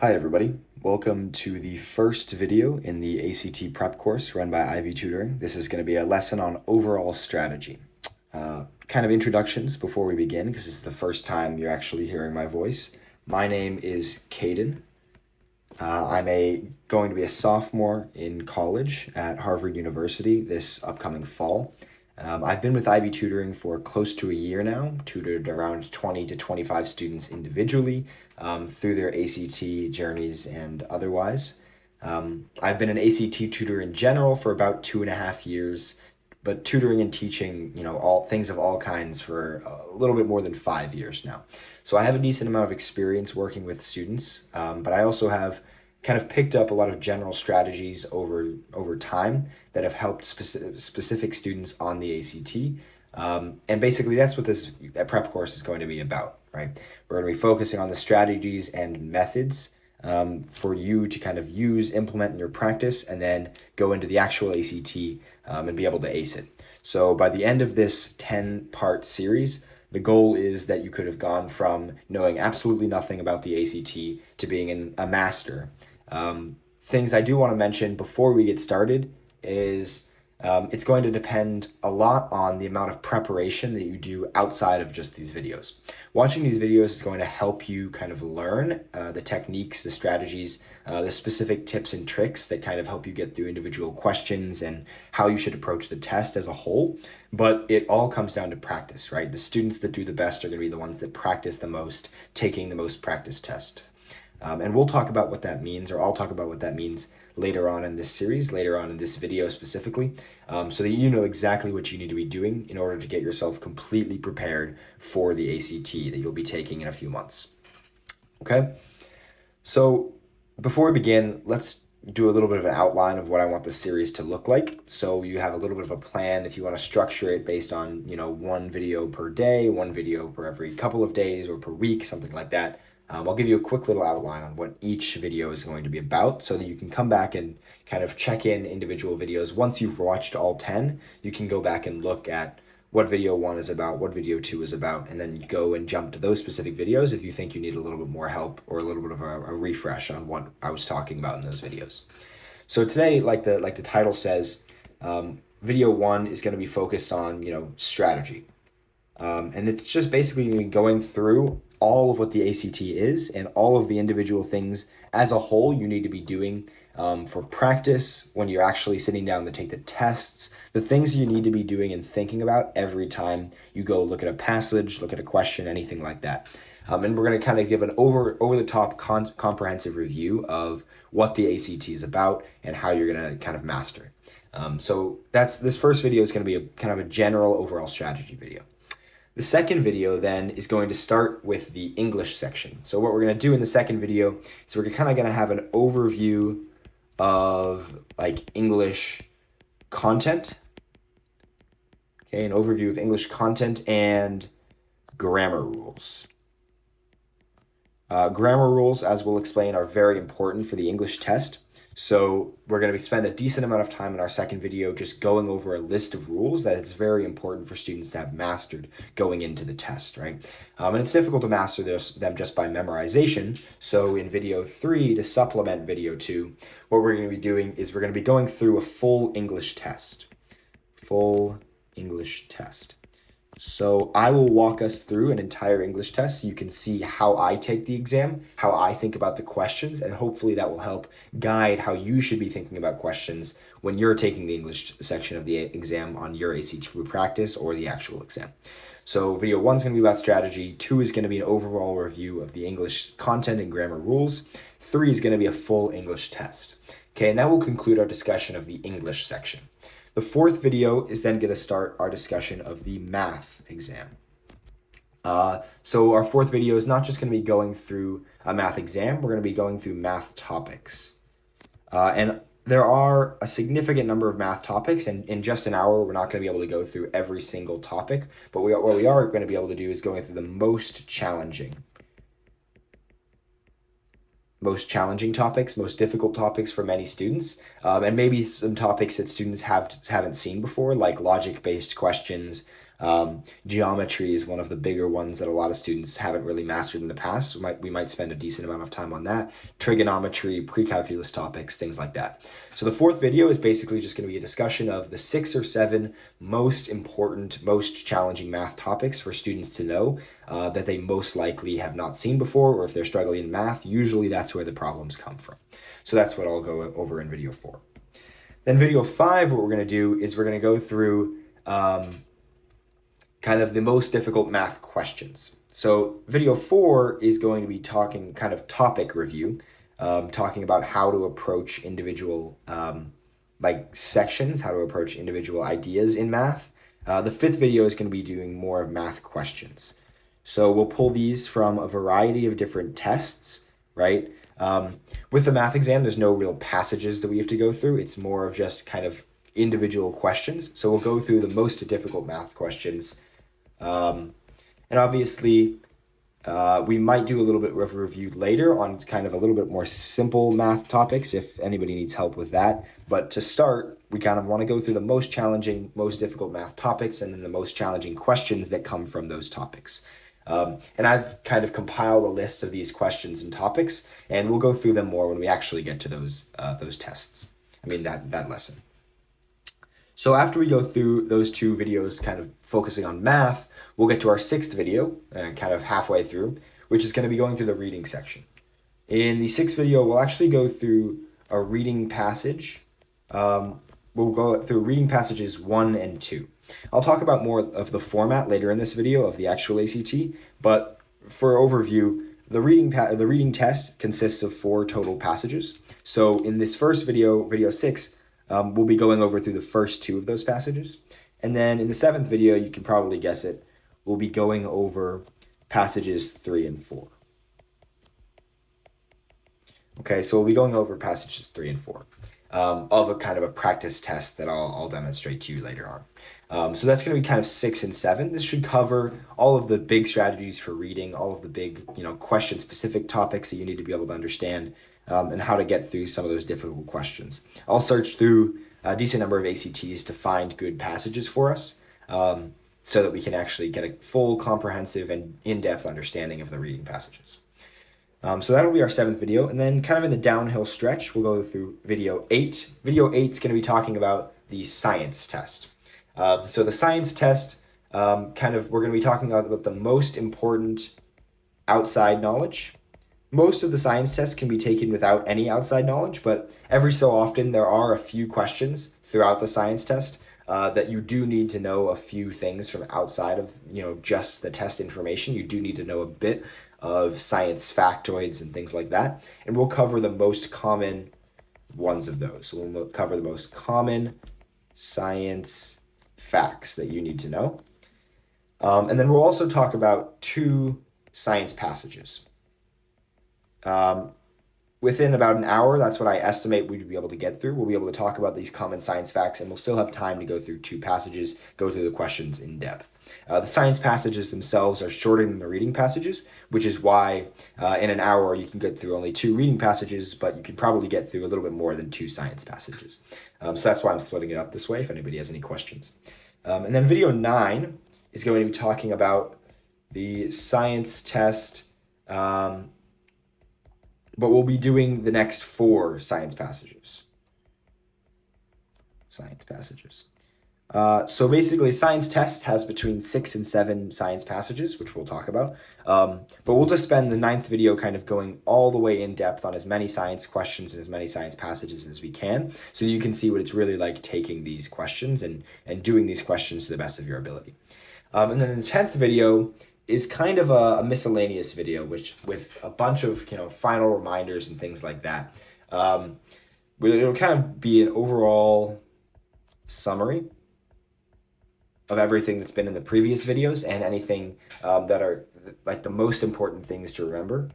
Hi everybody, welcome to the first video in the ACT prep course run by Ivy Tutoring. This is going to be a lesson on overall strategy. Kind of introductions before we begin, because this is the first time you're actually hearing my voice. My name is Caden. I'm going to be a sophomore in college at Harvard University this upcoming fall. I've been with Ivy Tutoring for close to a year now, tutored around 20 to 25 students individually through their ACT journeys and otherwise. I've been an ACT tutor in general for about 2.5 years, but tutoring and teaching, all things of all kinds for a little bit more than 5 years now. So I have a decent amount of experience working with students, but I also have kind of picked up a lot of general strategies over time that have helped specific students on the ACT. And basically, that's what that prep course is going to be about, right? We're going to be focusing on the strategies and methods for you to kind of use, implement in your practice, and then go into the actual ACT and be able to ace it. So by the end of this 10-part series, the goal is that you could have gone from knowing absolutely nothing about the ACT to being a master. Things I do want to mention before we get started is it's going to depend a lot on the amount of preparation that you do outside of just these videos. Watching these videos is going to help you kind of learn the techniques, the strategies, the specific tips and tricks that kind of help you get through individual questions and how you should approach the test as a whole. But it all comes down to practice, right? The students that do the best are going to be the ones that practice the most, taking the most practice tests. And we'll talk about what that means, or I'll talk about what that means later on in this series, later on in this video specifically, so that you know exactly what you need to be doing in order to get yourself completely prepared for the ACT that you'll be taking in a few months. Okay? So before we begin, let's do a little bit of an outline of what I want this series to look like. So you have a little bit of a plan if you want to structure it based on, one video per day, one video per every couple of days or per week, something like that. I'll give you a quick little outline on what each video is going to be about so that you can come back and kind of check in individual videos. Once you've watched all 10, you can go back and look at what video 1 is about, what video 2 is about, and then you go and jump to those specific videos if you think you need a little bit more help or a little bit of a refresh on what I was talking about in those videos. So today, like the title says, video 1 is going to be focused on, strategy. And it's just basically going through all of what the ACT is and all of the individual things as a whole you need to be doing for practice when you're actually sitting down to take the tests, the things you need to be doing and thinking about every time you go look at a passage, look at a question, anything like that. And we're going to kind of give an over-the-top comprehensive review of what the ACT is about and how you're going to kind of master. So this first video is going to be kind of a general overall strategy video. The second video then is going to start with the English section. So what we're going to do in the second video is we're kind of going to have an overview of like English content. Okay, an overview of English content and grammar rules. Grammar rules, as we'll explain, are very important for the English test. So we're going to spend a decent amount of time in our second video just going over a list of rules that it's very important for students to have mastered going into the test, right? And it's difficult to master them just by memorization. So in video 3, to supplement video 2, what we're going to be doing is we're going to be going through a full English test. Full English test. So I will walk us through an entire English test so you can see how I take the exam, how I think about the questions, and hopefully that will help guide how you should be thinking about questions when you're taking the English section of the exam on your ACT practice or the actual exam. So video 1 is going to be about strategy, 2 is going to be an overall review of the English content and grammar rules, 3 is going to be a full English test. Okay, and that will conclude our discussion of the English section. The fourth video is then going to start our discussion of the math exam. So our fourth video is not just going to be going through a math exam, we're going to be going through math topics. And there are a significant number of math topics, and in just an hour, we're not going to be able to go through every single topic, but what we are going to be able to do is going through the most challenging topics, most difficult topics for many students, and maybe some topics that students haven't seen before, like logic-based questions, Geometry is one of the bigger ones that a lot of students haven't really mastered in the past. We might spend a decent amount of time on that. Trigonometry, pre-calculus topics, things like that. So the fourth video is basically just going to be a discussion of the 6 or 7 most important, most challenging math topics for students to know that they most likely have not seen before, or if they're struggling in math, usually that's where the problems come from. So that's what I'll go over in video 4. Then video 5, what we're going to do is we're going to go through kind of the most difficult math questions. So video 4 is going to be talking kind of topic review, talking about how to approach individual like sections, how to approach individual ideas in math. The 5th video is going to be doing more of math questions. So we'll pull these from a variety of different tests, right? With the math exam, there's no real passages that we have to go through. It's more of just kind of individual questions. So we'll go through the most difficult math questions. And obviously, we might do a little bit of a review later on kind of a little bit more simple math topics if anybody needs help with that. But to start, we kind of want to go through the most challenging, most difficult math topics and then the most challenging questions that come from those topics. And I've kind of compiled a list of these questions and topics, and we'll go through them more when we actually get to those tests. That lesson. So after we go through those 2 videos kind of focusing on math, we'll get to our 6th video, kind of halfway through, which is going to be going through the reading section. In the 6th video, we'll actually go through a reading passage. We'll go through reading passages 1 and 2. I'll talk about more of the format later in this video of the actual ACT, but for overview, the reading test consists of 4 total passages. So in this first video, video 6, we'll be going over through the first 2 of those passages. And then in the 7th video, you can probably guess it, we'll be going over passages 3 and 4. Okay, so we'll be going over passages 3 and 4 of a kind of a practice test that I'll demonstrate to you later on. So that's going to be kind of 6 and 7. This should cover all of the big strategies for reading, all of the big, question-specific topics that you need to be able to understand, and how to get through some of those difficult questions. I'll search through a decent number of ACTs to find good passages for us, so that we can actually get a full, comprehensive, and in-depth understanding of the reading passages. So that'll be our 7th video, and then kind of in the downhill stretch, we'll go through video 8. Video 8 is going to be talking about the science test. So the science test, we're going to be talking about the most important outside knowledge. Most of the science tests can be taken without any outside knowledge, but every so often there are a few questions throughout the science test that you do need to know a few things from outside of, just the test information. You do need to know a bit of science factoids and things like that. And we'll cover the most common ones of those. So we'll cover the most common science facts that you need to know. And then we'll also talk about 2 science passages. Within about an hour, that's what I estimate we'd be able to get through. We'll be able to talk about these common science facts, and we'll still have time to go through 2 passages, go through the questions in depth. The science passages themselves are shorter than the reading passages, which is why in an hour you can get through only 2 reading passages, but you can probably get through a little bit more than 2 science passages. So that's why I'm splitting it up this way, if anybody has any questions. And then video 9 is going to be talking about the science test, but we'll be doing the next 4 science passages. So basically, science test has between 6 and 7 science passages, which we'll talk about. But we'll just spend the 9th video kind of going all the way in depth on as many science questions and as many science passages as we can, so you can see what it's really like taking these questions and doing these questions to the best of your ability. And then the 10th video is kind of a miscellaneous video, which with a bunch of final reminders and things like that. It'll kind of be an overall summary of everything that's been in the previous videos and anything that are like the most important things to remember.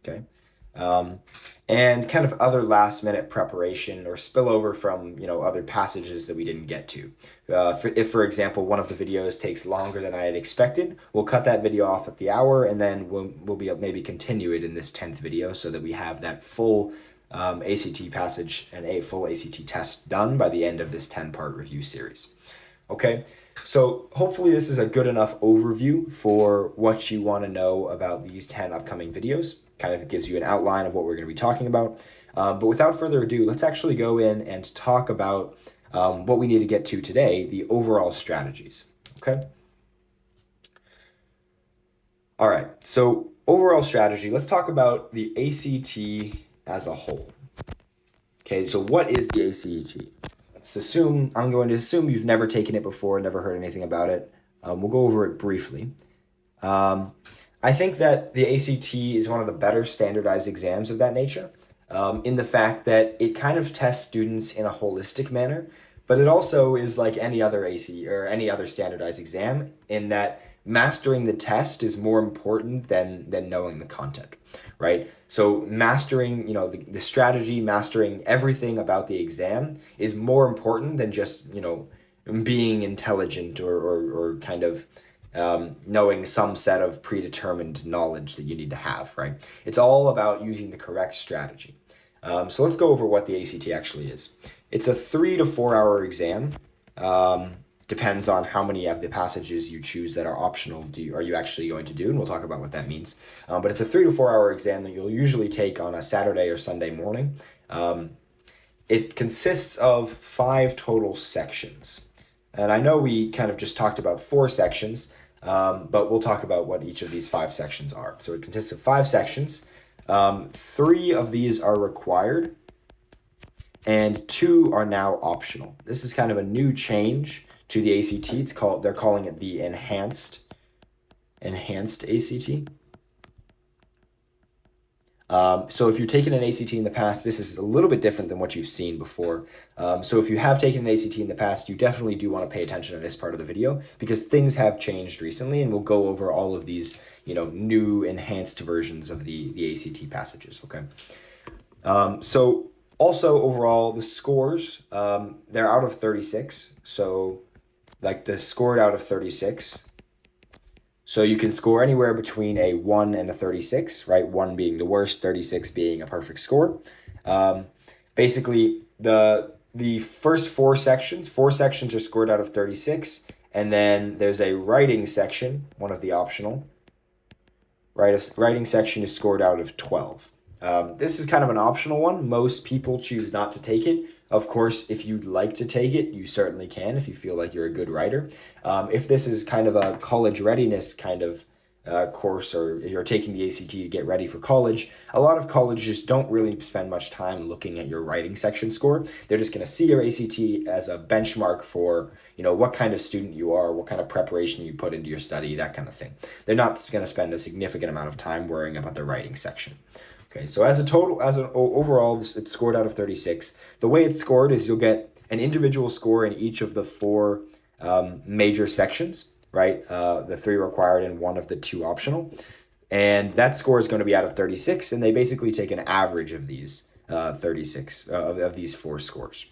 Okay. And kind of other last minute preparation or spillover from other passages that we didn't get to. If for example one of the videos takes longer than I had expected, we'll cut that video off at the hour, and then we'll be maybe continue it in this 10th video so that we have that full ACT passage and a full ACT test done by the end of this 10-part review series. Okay, so hopefully this is a good enough overview for what you want to know about these 10 upcoming videos. Kind of gives you an outline of what we're going to be talking about. But without further ado, let's actually go in and talk about what we need to get to today, the overall strategies. Okay. All right, so overall strategy, let's talk about the ACT as a whole. Okay, so what is the ACT? I'm going to assume you've never taken it before, never heard anything about it. We'll go over it briefly. I think that the ACT is one of the better standardized exams of that nature, in the fact that it kind of tests students in a holistic manner, but it also is like any other AC or any other standardized exam in that mastering the test is more important than knowing the content, right? So mastering, the strategy, mastering everything about the exam is more important than just, being intelligent or kind of knowing some set of predetermined knowledge that you need to have, right? It's all about using the correct strategy. So let's go over what the ACT actually is. It's a 3 to 4 hour exam. Depends on how many of the passages you choose that are optional are you actually going to do, and we'll talk about what that means. But it's a 3 to 4 hour exam that you'll usually take on a Saturday or Sunday morning. It consists of 5 total sections. And I know we kind of just talked about 4 sections, but we'll talk about what each of these 5 sections are. So it consists of 5 sections. 3 of these are required, and 2 are now optional. This is kind of a new change to the ACT. They're calling it the enhanced ACT. So if you've taken an ACT in the past, this is a little bit different than what you've seen before. So if you have taken an ACT in the past, you definitely do want to pay attention to this part of the video because things have changed recently, and we'll go over all of these, new enhanced versions of the ACT passages, okay? So also overall, the scores, they're out of 36. So like the scored out of 36. So you can score anywhere between a 1 and a 36, right? 1 being the worst, 36 being a perfect score. Basically, the first 4 sections are scored out of 36, and then there's a writing section, one of the optional. Writing section is scored out of 12. This is kind of an optional one. Most people choose not to take it. Of course, if you'd like to take it, you certainly can if you feel like you're a good writer. If this is kind of a college readiness kind of course, or you're taking the ACT to get ready for college, a lot of colleges don't really spend much time looking at your writing section score. They're just going to see your ACT as a benchmark for, what kind of student you are, what kind of preparation you put into your study, that kind of thing. They're not going to spend a significant amount of time worrying about the writing section. Okay, so overall, it's scored out of 36. The way it's scored is you'll get an individual score in each of the 4 major sections, right? The 3 required and 1 of the 2 optional. And that score is going to be out of 36, and they basically take an average of these 36, of these 4 scores.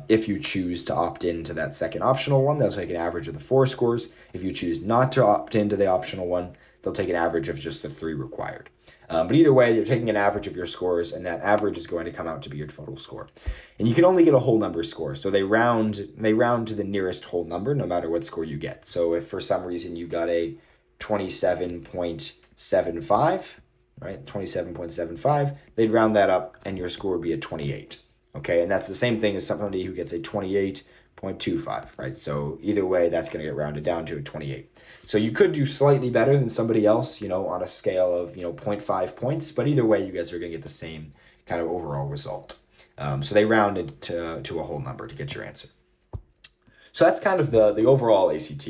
If you choose to opt into that second optional one, they'll take an average of the 4 scores. If you choose not to opt into the optional one, they'll take an average of just the 3 required. But either way, you're taking an average of your scores, and that average is going to come out to be your total score. And you can only get a whole number score, so they round to the nearest whole number, no matter what score you get. So if for some reason you got a 27.75, right, 27.75, they'd round that up, and your score would be a 28. Okay, and that's the same thing as somebody who gets a 28.25, right? So either way, that's going to get rounded down to a 28. So you could do slightly better than somebody else, on a scale of, 0.5 points, but either way, you guys are going to get the same kind of overall result. So they rounded to a whole number to get your answer. So that's kind of the overall ACT.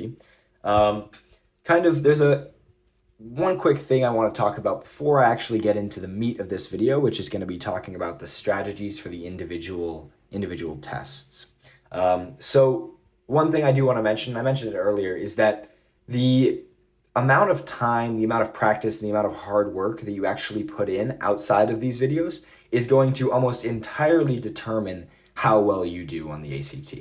There's one quick thing I want to talk about before I actually get into the meat of this video, which is going to be talking about the strategies for the individual tests. So one thing I do want to mention, I mentioned it earlier, is that the amount of time, the amount of practice, and the amount of hard work that you actually put in outside of these videos is going to almost entirely determine how well you do on the ACT.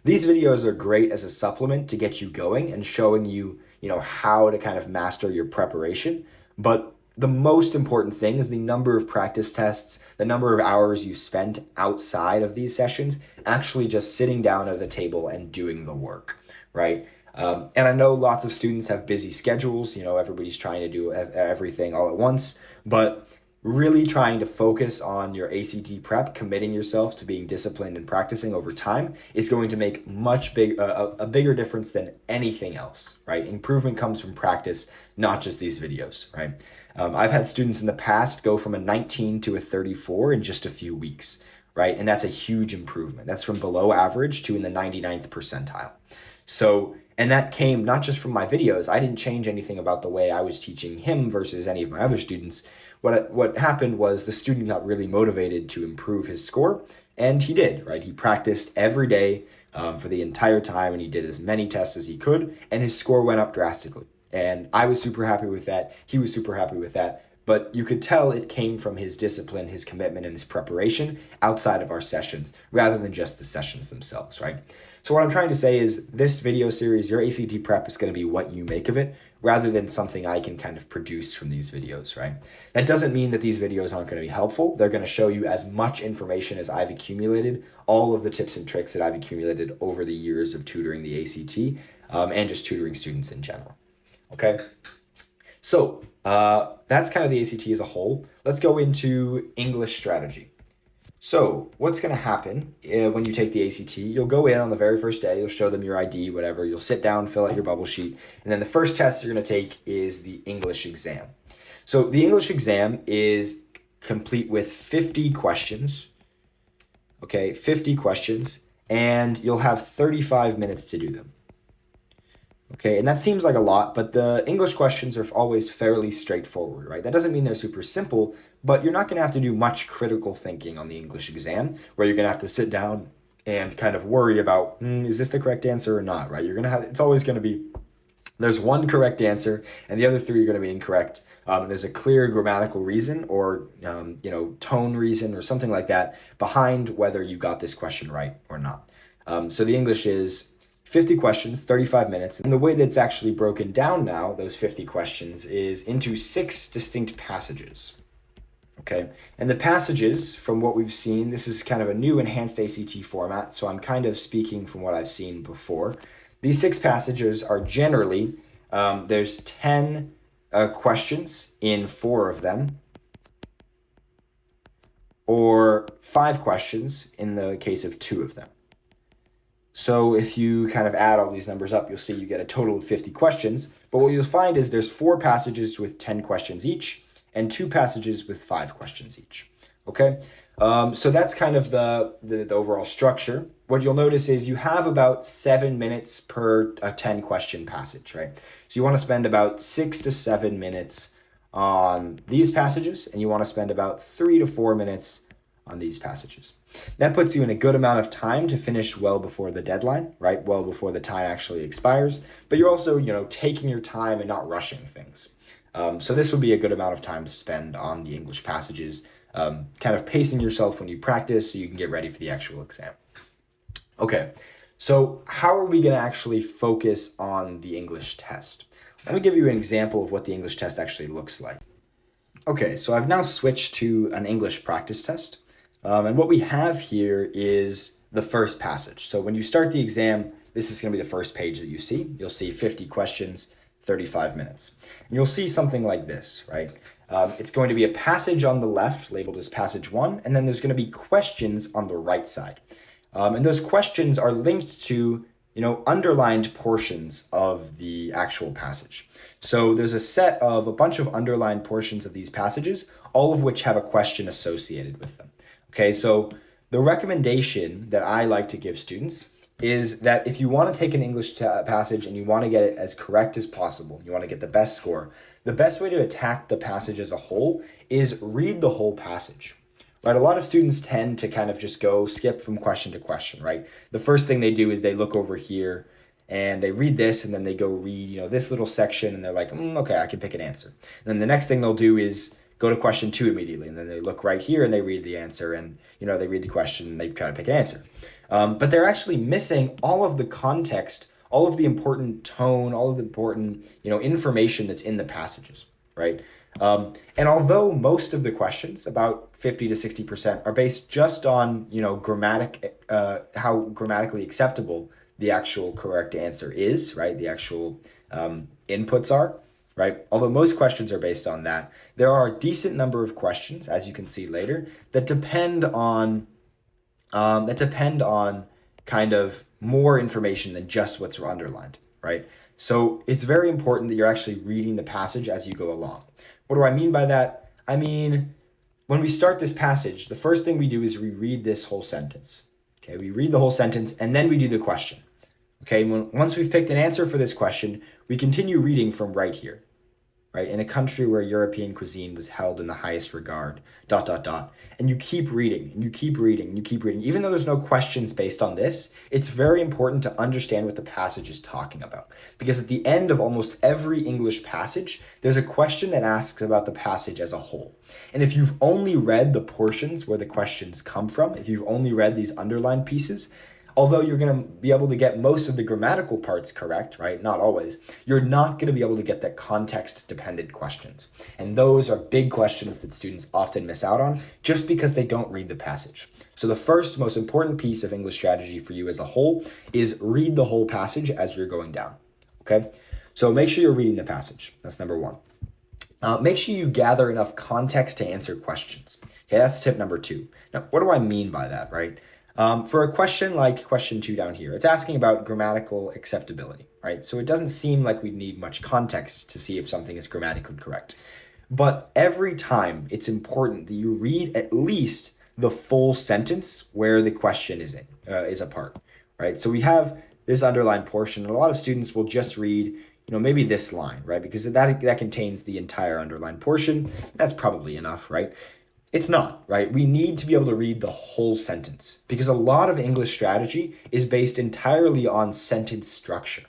These videos are great as a supplement to get you going and showing you, how to kind of master your preparation. But the most important thing is the number of practice tests, the number of hours you spent outside of these sessions, actually just sitting down at a table and doing the work, right? And I know lots of students have busy schedules, everybody's trying to do everything all at once, but really trying to focus on your ACT prep, committing yourself to being disciplined and practicing over time is going to make a bigger difference than anything else, right? Improvement comes from practice, not just these videos, right? I've had students in the past go from a 19 to a 34 in just a few weeks, right? And that's a huge improvement. That's from below average to in the 99th percentile. So, and that came not just from my videos. I didn't change anything about the way I was teaching him versus any of my other students. What happened was the student got really motivated to improve his score, and he did, right? He practiced every day for the entire time, and he did as many tests as he could, and his score went up drastically. And I was super happy with that. He was super happy with that. But you could tell it came from his discipline, his commitment, and his preparation outside of our sessions, rather than just the sessions themselves, right? So what I'm trying to say is this video series, your ACT prep, is going to be what you make of it, rather than something I can kind of produce from these videos, right? That doesn't mean that these videos aren't going to be helpful. They're going to show you as much information as I've accumulated, all of the tips and tricks that I've accumulated over the years of tutoring the ACT, and just tutoring students in general, okay? So that's kind of the ACT as a whole. Let's go into English strategy. So what's going to happen when you take the ACT, you'll go in on the very first day, you'll show them your ID, whatever, you'll sit down, fill out your bubble sheet, and then the first test you're going to take is the English exam. So the English exam is complete with 50 questions, okay, 50 questions, and you'll have 35 minutes to do them. Okay, and that seems like a lot, but the English questions are always fairly straightforward, right? That doesn't mean they're super simple, but you're not going to have to do much critical thinking on the English exam, where you're going to have to sit down and kind of worry about, is this the correct answer or not, right? It's always going to be, there's one correct answer, and the other three are going to be incorrect. There's a clear grammatical reason or, tone reason or something like that behind whether you got this question right or not. So the English is 50 questions, 35 minutes. And the way that's actually broken down now, those 50 questions, is into 6 distinct passages. Okay, and the passages, from what we've seen, this is kind of a new enhanced ACT format, so I'm kind of speaking from what I've seen before. These 6 passages are generally, there's 10 questions in 4 of them, or 5 questions in the case of 2 of them. So if you kind of add all these numbers up, you'll see you get a total of 50 questions. But what you'll find is there's 4 passages with 10 questions each and 2 passages with 5 questions each. Okay, so that's kind of the overall structure. What you'll notice is you have about 7 minutes per 10 question passage, right? So you want to spend about 6 to 7 minutes on these passages, and you want to spend about 3 to 4 minutes on these passages. That puts you in a good amount of time to finish well before the deadline, right? Well before the time actually expires, but you're also, taking your time and not rushing things. So this would be a good amount of time to spend on the English passages, kind of pacing yourself when you practice so you can get ready for the actual exam. Okay, so how are we going to actually focus on the English test? Let me give you an example of what the English test actually looks like. Okay, so I've now switched to an English practice test. And what we have here is the first passage. So when you start the exam, this is going to be the first page that you see. You'll see 50 questions, 35 minutes. And you'll see something like this, right? It's going to be a passage on the left labeled as passage 1, and then there's going to be questions on the right side. And those questions are linked to, underlined portions of the actual passage. So there's a set of a bunch of underlined portions of these passages, all of which have a question associated with them. Okay, so the recommendation that I like to give students is that if you want to take an English passage and you want to get it as correct as possible, you want to get the best score, the best way to attack the passage as a whole is read the whole passage, right? A lot of students tend to kind of just skip from question to question, right? The first thing they do is they look over here and they read this, and then they go read, this little section, and they're like, okay, I can pick an answer. And then the next thing they'll do is go to question 2 immediately, and then they look right here and they read the answer, and they read the question and they try to pick an answer. But they're actually missing all of the context, all of the important tone, all of the important information that's in the passages, right? And although most of the questions, about 50 to 60%, are based just on, how grammatically acceptable the actual correct answer is, right? The actual inputs are, right? Although most questions are based on that, there are a decent number of questions, as you can see later, that depend on kind of more information than just what's underlined, right? So it's very important that you're actually reading the passage as you go along. What do I mean by that? I mean, when we start this passage, the first thing we do is we read this whole sentence. Okay, we read the whole sentence and then we do the question. Okay, once we've picked an answer for this question, we continue reading from right here. Right, in a country where European cuisine was held in the highest regard, ... And you keep reading, and you keep reading, and you keep reading. Even though there's no questions based on this, it's very important to understand what the passage is talking about. Because at the end of almost every English passage, there's a question that asks about the passage as a whole. And if you've only read the portions where the questions come from, if you've only read these underlined pieces, although you're going to be able to get most of the grammatical parts correct, right? Not always. You're not going to be able to get the context-dependent questions. And those are big questions that students often miss out on just because they don't read the passage. So the first most important piece of English strategy for you as a whole is read the whole passage as you're going down, okay? So make sure you're reading the passage. That's number one. Make sure you gather enough context to answer questions. Okay, that's tip number 2. Now, what do I mean by that, right? For a question like question 2 down here, it's asking about grammatical acceptability, right? So it doesn't seem like we need much context to see if something is grammatically correct. But every time it's important that you read at least the full sentence where the question is a part, right? So we have this underlined portion, and a lot of students will just read, maybe this line, right? Because that contains the entire underlined portion. That's probably enough, right? It's not, right? We need to be able to read the whole sentence because a lot of English strategy is based entirely on sentence structure.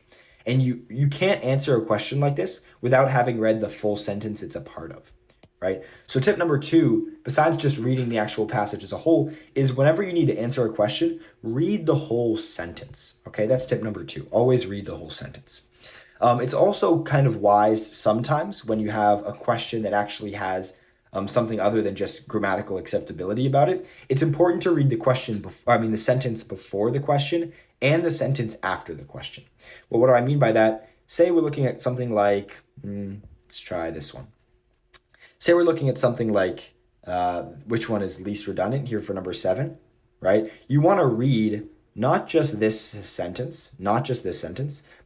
And you can't answer a question like this without having read the full sentence it's a part of, right? So tip number 2, besides just reading the actual passage as a whole, is whenever you need to answer a question, read the whole sentence, okay? That's tip number 2. Always read the whole sentence. It's also kind of wise sometimes when you have a question that actually has something other than just grammatical acceptability about it. It's important to read the sentence before the question and the sentence after the question. Well, what do I mean by that? Say we're looking at something like, let's try this one. Say we're looking at something like, which one is least redundant here for number 7, right? You want to read not just this sentence, but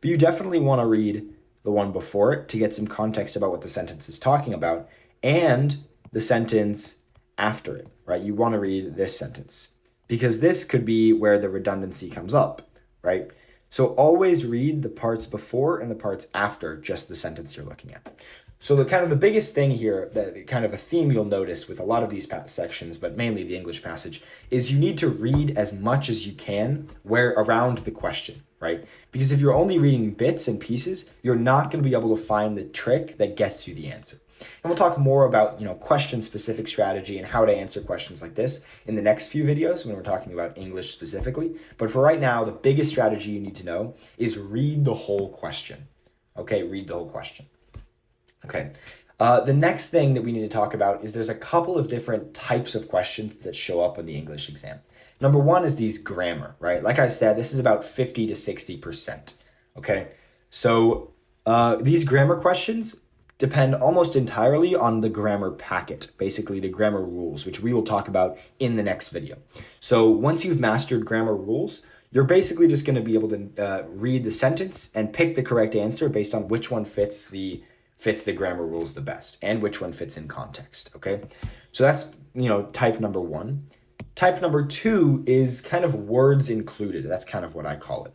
you definitely want to read the one before it to get some context about what the sentence is talking about, and the sentence after it, right? You want to read this sentence because this could be where the redundancy comes up, right? So always read the parts before and the parts after just the sentence you're looking at. So the biggest thing here, that kind of a theme you'll notice with a lot of these sections, but mainly the English passage, is you need to read as much as you can around the question, right? Because if you're only reading bits and pieces, you're not going to be able to find the trick that gets you the answer. And we'll talk more about, question-specific strategy and how to answer questions like this in the next few videos when we're talking about English specifically. But for right now, the biggest strategy you need to know is read the whole question. Okay, read the whole question. Okay. The next thing that we need to talk about is there's a couple of different types of questions that show up on the English exam. Number 1 is these grammar, right? Like I said, this is about 50 to 60%. Okay. So these grammar questions depend almost entirely on the grammar packet, basically the grammar rules, which we will talk about in the next video. So once you've mastered grammar rules, you're basically just going to be able to read the sentence and pick the correct answer based on which one fits the grammar rules the best and which one fits in context, okay? So that's, type number 1. Type number 2 is kind of words included. That's kind of what I call it.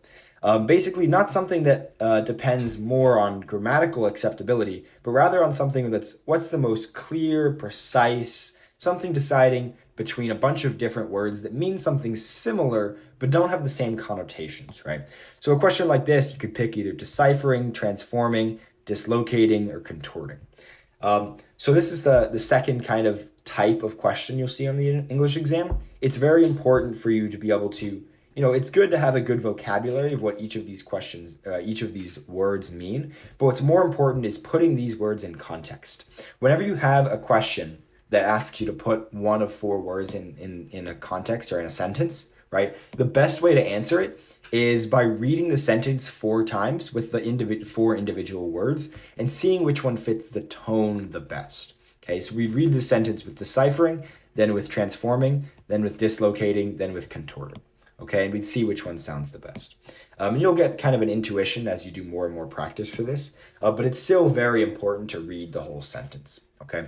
Basically not something that depends more on grammatical acceptability, but rather on something that's what's the most clear, precise, something deciding between a bunch of different words that mean something similar but don't have the same connotations, right? So a question like this, you could pick either deciphering, transforming, dislocating, or contorting. So this is the second kind of type of question you'll see on the English exam. It's very important for you to be able to it's good to have a good vocabulary of what each of these questions, each of these words mean. But what's more important is putting these words in context. Whenever you have a question that asks you to put one of four words in a context or in a sentence, right? The best way to answer it is by reading the sentence 4 times with the four individual words and seeing which one fits the tone the best. Okay, so we read the sentence with deciphering, then with transforming, then with dislocating, then with contorting. Okay, and we'd see which one sounds the best. And you'll get kind of an intuition as you do more and more practice for this, but it's still very important to read the whole sentence. Okay.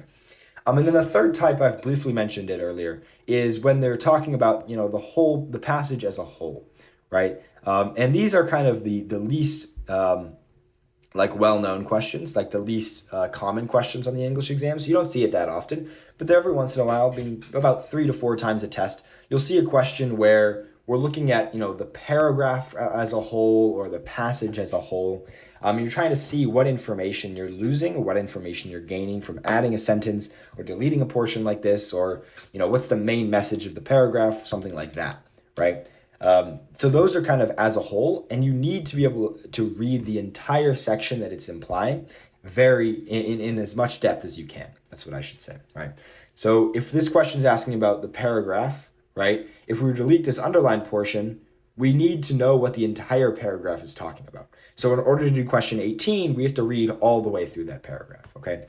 And then the third type, I've briefly mentioned it earlier, is when they're talking about, the passage as a whole, right? And these are kind of the least well-known questions, like the least common questions on the English exams. You don't see it that often, but every once in a while, being about 3 to 4 times a test, you'll see a question where we're looking at, the paragraph as a whole or the passage as a whole. You're trying to see what information you're losing or what information you're gaining from adding a sentence or deleting a portion like this, or, what's the main message of the paragraph, something like that, right? So those are kind of as a whole, and you need to be able to read the entire section that it's implying in as much depth as you can. That's what I should say, right? So if this question is asking about the paragraph, right? If we delete this underlined portion, we need to know what the entire paragraph is talking about. So in order to do question 18, we have to read all the way through that paragraph, okay?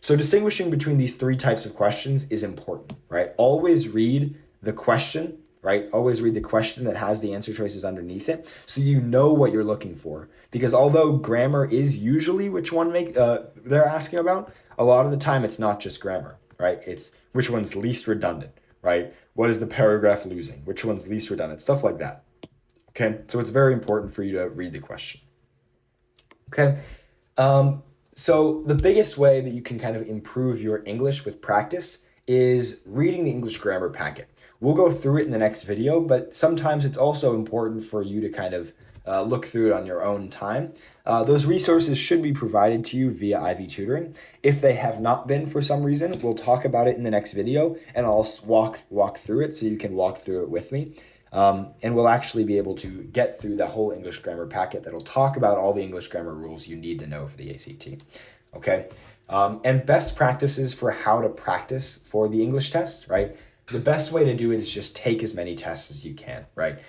So distinguishing between these 3 types of questions is important, right? Always read the question, right? Always read the question that has the answer choices underneath it so you know what you're looking for. Because although grammar is usually which one they're asking about, a lot of the time it's not just grammar, right? It's which one's least redundant, right? What is the paragraph losing? Which one's least redundant? Stuff like that. Okay, so it's very important for you to read the question. Okay, so the biggest way that you can kind of improve your English with practice is reading the English grammar packet. We'll go through it in the next video, but sometimes it's also important for you to kind of look through it on your own time. Those resources should be provided to you via Ivy Tutoring. If they have not been for some reason, we'll talk about it in the next video, and I'll walk through it so you can walk through it with me. And we'll actually be able to get through the whole English grammar packet that'll talk about all the English grammar rules you need to know for the ACT. Okay, and best practices for how to practice for the English test, right? The best way to do it is just take as many tests as you can, right?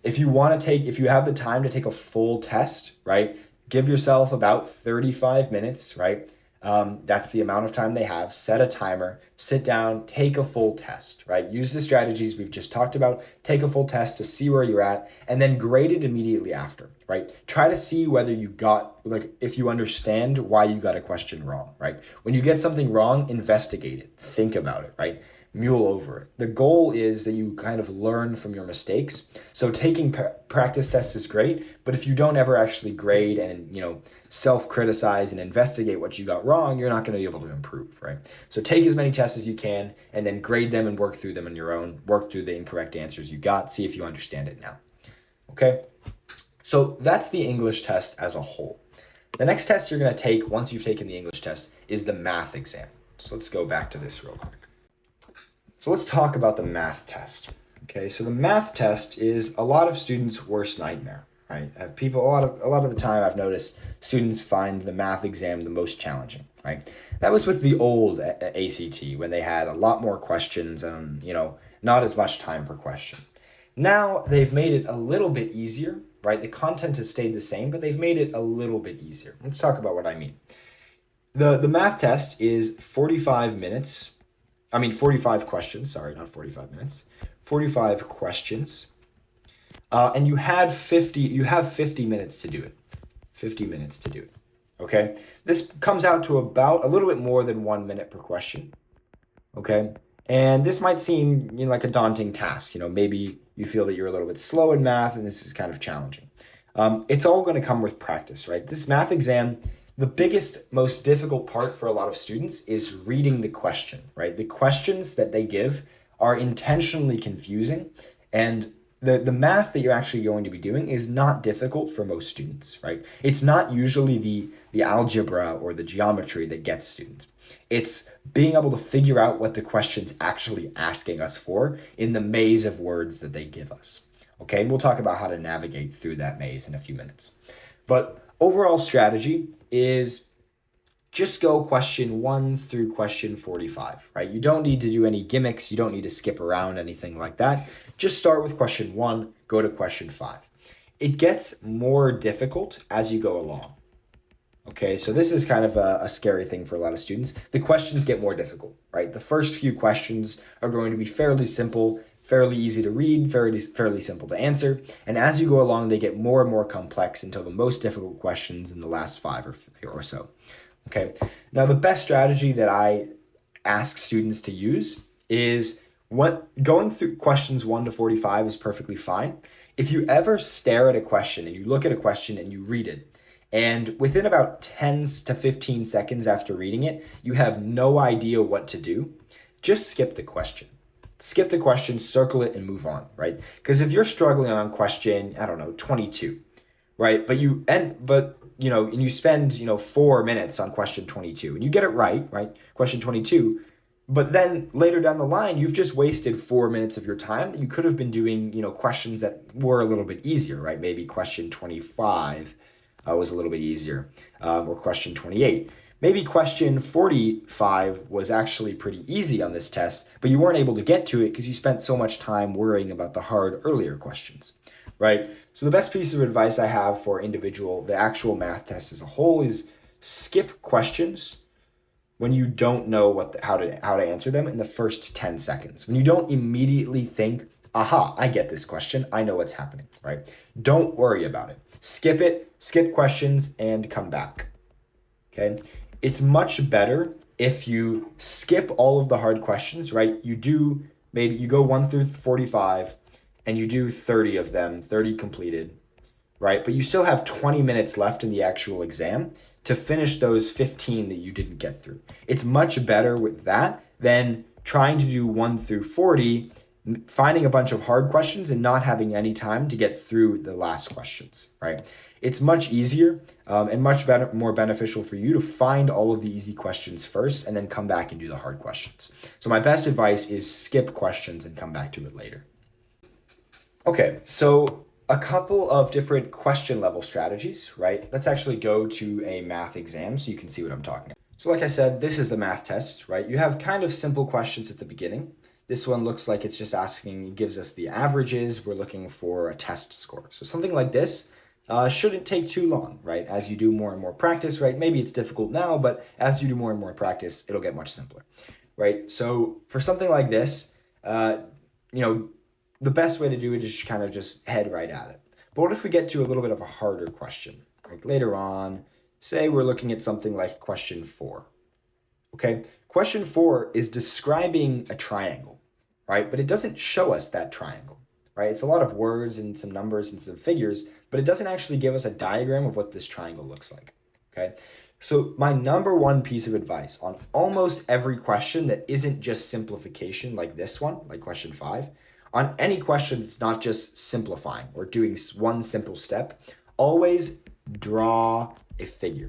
If you have the time to take a full test, right? Give yourself about 35 minutes, right? That's the amount of time they have. Set a timer, sit down, take a full test, right? Use the strategies we've just talked about. Take a full test to see where you're at, and then grade it immediately after, right? Try to see whether if you understand why you got a question wrong, right? When you get something wrong, investigate it, think about it, right? Mule over it. The goal is that you kind of learn from your mistakes. So taking practice tests is great, but if you don't ever actually grade and, self-criticize and investigate what you got wrong, you're not going to be able to improve, right? So take as many tests as you can and then grade them and work through them on your own. Work through the incorrect answers you got. See if you understand it now. Okay? So that's the English test as a whole. The next test you're going to take once you've taken the English test is the math exam. So let's go back to this real quick. So let's talk about the math test. Okay, so the math test is a lot of students' worst nightmare, right? A lot of the time I've noticed students find the math exam the most challenging, right? That was with the old ACT when they had a lot more questions and, not as much time per question. Now they've made it a little bit easier, right? The content has stayed the same, but they've made it a little bit easier. Let's talk about what I mean. The math test is 45 questions, sorry, not 45 minutes, 45 questions. And you have 50 minutes to do it. 50 minutes to do it. Okay. This comes out to about a little bit more than 1 minute per question. Okay. And this might seem like a daunting task. Maybe you feel that you're a little bit slow in math and this is kind of challenging. It's all going to come with practice, right? This math exam, the biggest, most difficult part for a lot of students is reading the question, right? The questions that they give are intentionally confusing, and the math that you're actually going to be doing is not difficult for most students, right? It's not usually the algebra or the geometry that gets students. It's being able to figure out what the question's actually asking us for in the maze of words that they give us. Okay, and we'll talk about how to navigate through that maze in a few minutes. But overall strategy is just go question 1 through question 45, right? You don't need to do any gimmicks. You don't need to skip around anything like that. Just start with question 1, go to question 5. It gets more difficult as you go along. Okay, so this is kind of a scary thing for a lot of students. The questions get more difficult, right? The first few questions are going to be fairly simple, fairly easy to read, fairly simple to answer. And as you go along, they get more and more complex until the most difficult questions in the last 5 or so. Okay, now the best strategy that I ask students to use is going through questions 1 to 45 is perfectly fine. If you ever stare at a question and you look at a question and you read it, and within about 10 to 15 seconds after reading it, you have no idea what to do, just skip the question. Skip the question, circle it, and move on, right? Because if you're struggling on question, I don't know, 22, right? And you spend, 4 minutes on question 22, and you get it right? Question 22, but then later down the line, you've just wasted 4 minutes of your time that you could have been doing, questions that were a little bit easier, right? Maybe question 25 was a little bit easier, or question 28. Maybe question 45 was actually pretty easy on this test, but you weren't able to get to it because you spent so much time worrying about the hard earlier questions, right? So the best piece of advice I have for the actual math test as a whole is skip questions when you don't know how to answer them in the first 10 seconds. When you don't immediately think, aha, I get this question, I know what's happening, right? Don't worry about it. Skip it, skip questions, and come back, okay? It's much better if you skip all of the hard questions, right? Maybe you go 1 through 45, and you do 30 of them, 30 completed, right? But you still have 20 minutes left in the actual exam to finish those 15 that you didn't get through. It's much better with that than trying to do 1 through 40, finding a bunch of hard questions and not having any time to get through the last questions, right? It's much easier and much better, more beneficial for you to find all of the easy questions first and then come back and do the hard questions. So my best advice is skip questions and come back to it later. Okay, so a couple of different question level strategies, right? Let's actually go to a math exam so you can see what I'm talking about. So like I said, this is the math test, right? You have kind of simple questions at the beginning. This one looks like it's just it gives us the averages. We're looking for a test score. So something like this shouldn't take too long, right? As you do more and more practice, right? Maybe it's difficult now, but as you do more and more practice, it'll get much simpler, right? So for something like this, the best way to do it is just head right at it. But what if we get to a little bit of a harder question? Like later on, say we're looking at something like question 4, okay? Question 4 is describing a triangle, right? But it doesn't show us that triangle, right? It's a lot of words and some numbers and some figures, but it doesn't actually give us a diagram of what this triangle looks like, okay? So my number one piece of advice on almost every question that isn't just simplification like this one, like question 5, on any question that's not just simplifying or doing one simple step, always draw a figure.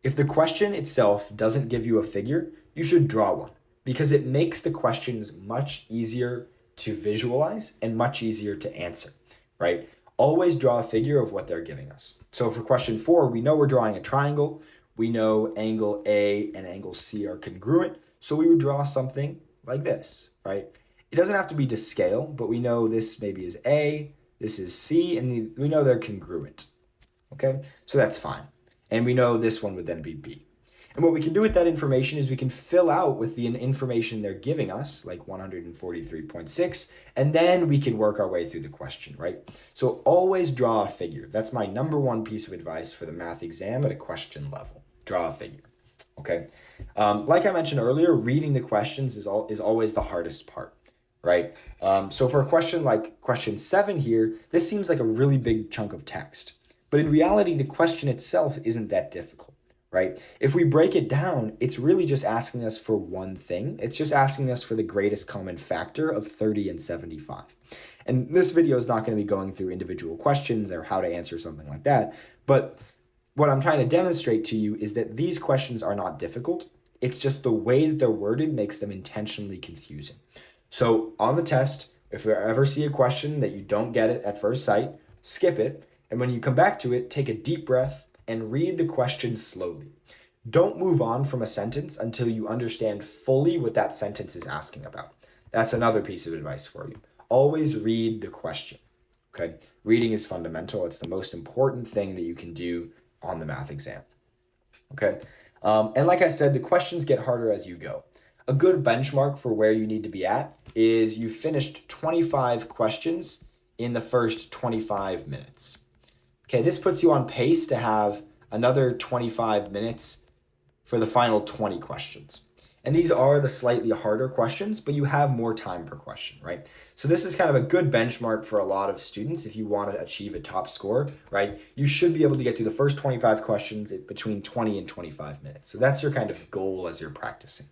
If the question itself doesn't give you a figure, you should draw one because it makes the questions much easier to visualize and much easier to answer, right? Always draw a figure of what they're giving us. So for question 4, we know we're drawing a triangle. We know angle A and angle C are congruent. So we would draw something like this, right? It doesn't have to be to scale, but we know this maybe is A, this is C, and we know they're congruent, okay? So that's fine. And we know this one would then be B. And what we can do with that information is we can fill out with the information they're giving us, like 143.6, and then we can work our way through the question, right? So always draw a figure. That's my number one piece of advice for the math exam at a question level. Draw a figure, okay? Like I mentioned earlier, reading the questions is always the hardest part, right? So for a question like question 7 here, this seems like a really big chunk of text. But in reality, the question itself isn't that difficult, right? If we break it down, it's really just asking us for one thing. It's just asking us for the greatest common factor of 30 and 75. And this video is not going to be going through individual questions or how to answer something like that. But what I'm trying to demonstrate to you is that these questions are not difficult. It's just the way that they're worded makes them intentionally confusing. So on the test, If you ever see a question that you don't get it at first sight, skip it. And when you come back to it, take a deep breath and read the question slowly. Don't move on from a sentence until you understand fully what that sentence is asking about. That's another piece of advice for you. Always read the question. Okay? Reading is fundamental. It's the most important thing that you can do on the math exam. Okay? And like I said, the questions get harder as you go. A good benchmark for where you need to be at is you finished 25 questions in the first 25 minutes. Okay, this puts you on pace to have another 25 minutes for the final 20 questions. And these are the slightly harder questions, but you have more time per question, right? So this is kind of a good benchmark for a lot of students if you want to achieve a top score, right? You should be able to get through the first 25 questions between 20 and 25 minutes. So that's your kind of goal as you're practicing.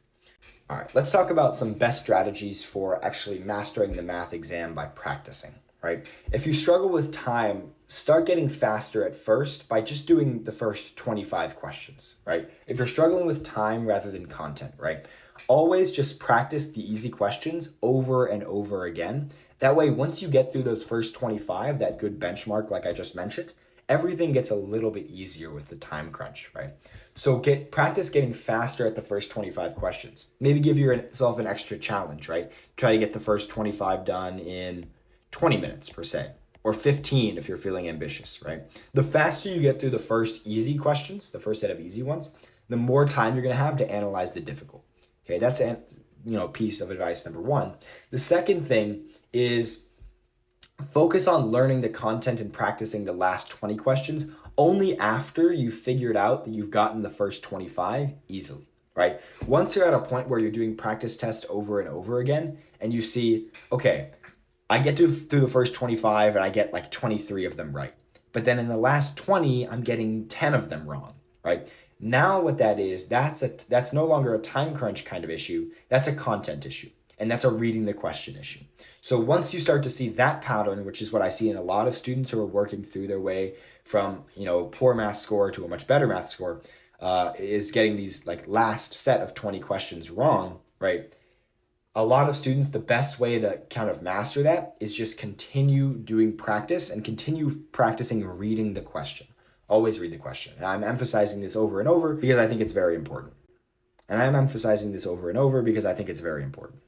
All right, let's talk about some best strategies for actually mastering the math exam by practicing, right? If you struggle with time, start getting faster at first by just doing the first 25 questions, right? If you're struggling with time rather than content, right? Always just practice the easy questions over and over again. That way, once you get through those first 25, that good benchmark like I just mentioned, everything gets a little bit easier with the time crunch, right? So practice getting faster at the first 25 questions. Maybe give yourself an extra challenge, right? Try to get the first 25 done in 20 minutes per se, or 15 if you're feeling ambitious, right? The faster you get through the first easy questions, the first set of easy ones, the more time you're gonna have to analyze the difficult. Okay, that's a piece of advice number one. The second thing is focus on learning the content and practicing the last 20 questions only after you've figured out that you've gotten the first 25 easily, right? Once you're at a point where you're doing practice tests over and over again and you see, okay, I get through the first 25 and I get like 23 of them right. But then in the last 20, I'm getting 10 of them wrong, right? Now what that is, that's no longer a time crunch kind of issue. That's a content issue. And that's a reading the question issue. So once you start to see that pattern, which is what I see in a lot of students who are working through their way from, poor math score to a much better math score, is getting these like last set of 20 questions wrong, right? A lot of students, the best way to kind of master that is just continue doing practice and continue practicing reading the question. Always read the question. And I'm emphasizing this over and over because I think it's very important.